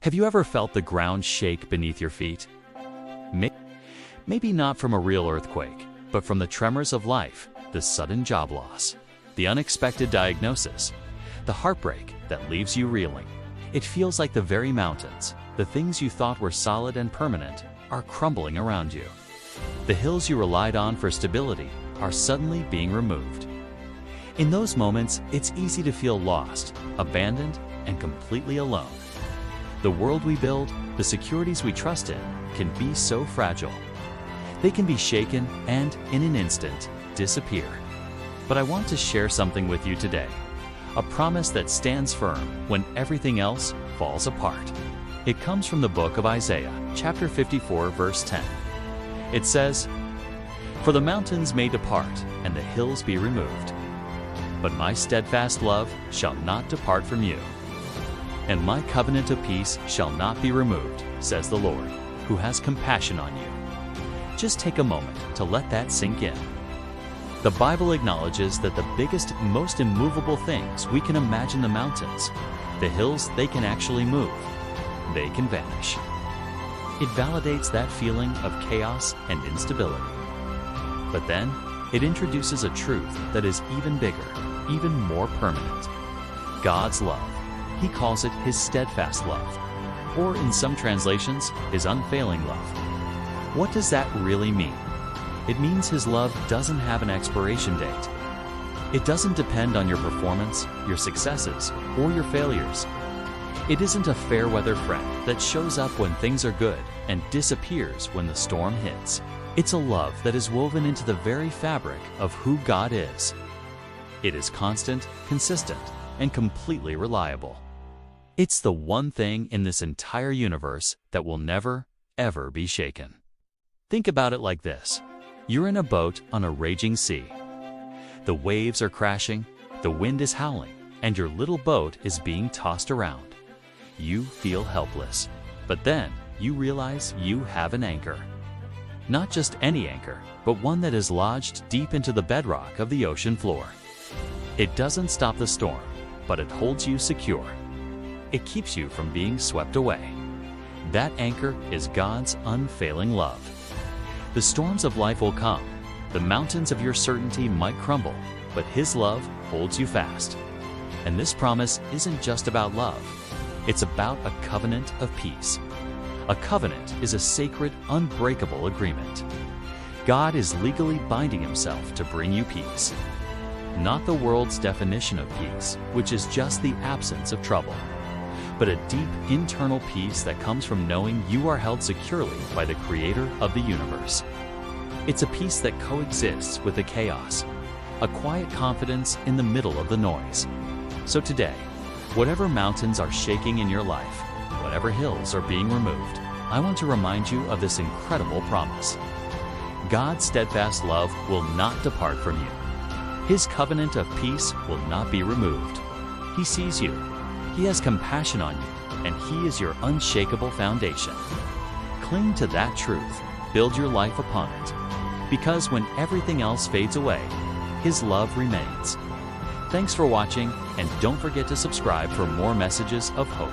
Have you ever felt the ground shake beneath your feet? Maybe not from a real earthquake, but from the tremors of life, the sudden job loss, the unexpected diagnosis, the heartbreak that leaves you reeling. It feels like the very mountains, the things you thought were solid and permanent, are crumbling around you. The hills you relied on for stability are suddenly being removed. In those moments, it's easy to feel lost, abandoned, and completely alone. The world we build, the securities we trust in, can be so fragile. They can be shaken and, in an instant, disappear. But I want to share something with you today, a promise that stands firm when everything else falls apart. It comes from the book of Isaiah, chapter 54, verse 10. It says, "For the mountains may depart and the hills be removed, but my steadfast love shall not depart from you, and my covenant of peace shall not be removed, says the Lord, who has compassion on you." Just take a moment to let that sink in. The Bible acknowledges that the biggest, most immovable things we can imagine, the mountains, the hills, they can actually move. They can vanish. It validates that feeling of chaos and instability. But then, it introduces a truth that is even bigger, even more permanent. God's love. He calls it His steadfast love, or in some translations, His unfailing love. What does that really mean? It means His love doesn't have an expiration date. It doesn't depend on your performance, your successes, or your failures. It isn't a fair weather friend that shows up when things are good and disappears when the storm hits. It's a love that is woven into the very fabric of who God is. It is constant, consistent, and completely reliable. It's the one thing in this entire universe that will never, ever be shaken. Think about it like this. You're in a boat on a raging sea. The waves are crashing, the wind is howling, and your little boat is being tossed around. You feel helpless, but then you realize you have an anchor. Not just any anchor, but one that is lodged deep into the bedrock of the ocean floor. It doesn't stop the storm, but it holds you secure. It keeps you from being swept away. That anchor is God's unfailing love. The storms of life will come. The mountains of your certainty might crumble, but His love holds you fast. And this promise isn't just about love. It's about a covenant of peace. A covenant is a sacred, unbreakable agreement. God is legally binding Himself to bring you peace. Not the world's definition of peace, which is just the absence of trouble, but a deep internal peace that comes from knowing you are held securely by the Creator of the universe. It's a peace that coexists with the chaos, a quiet confidence in the middle of the noise. So today, whatever mountains are shaking in your life, whatever hills are being removed, I want to remind you of this incredible promise. God's steadfast love will not depart from you. His covenant of peace will not be removed. He sees you. He has compassion on you, and He is your unshakable foundation. Cling to that truth. Build your life upon it. Because when everything else fades away, His love remains. Thanks for watching, and don't forget to subscribe for more messages of hope.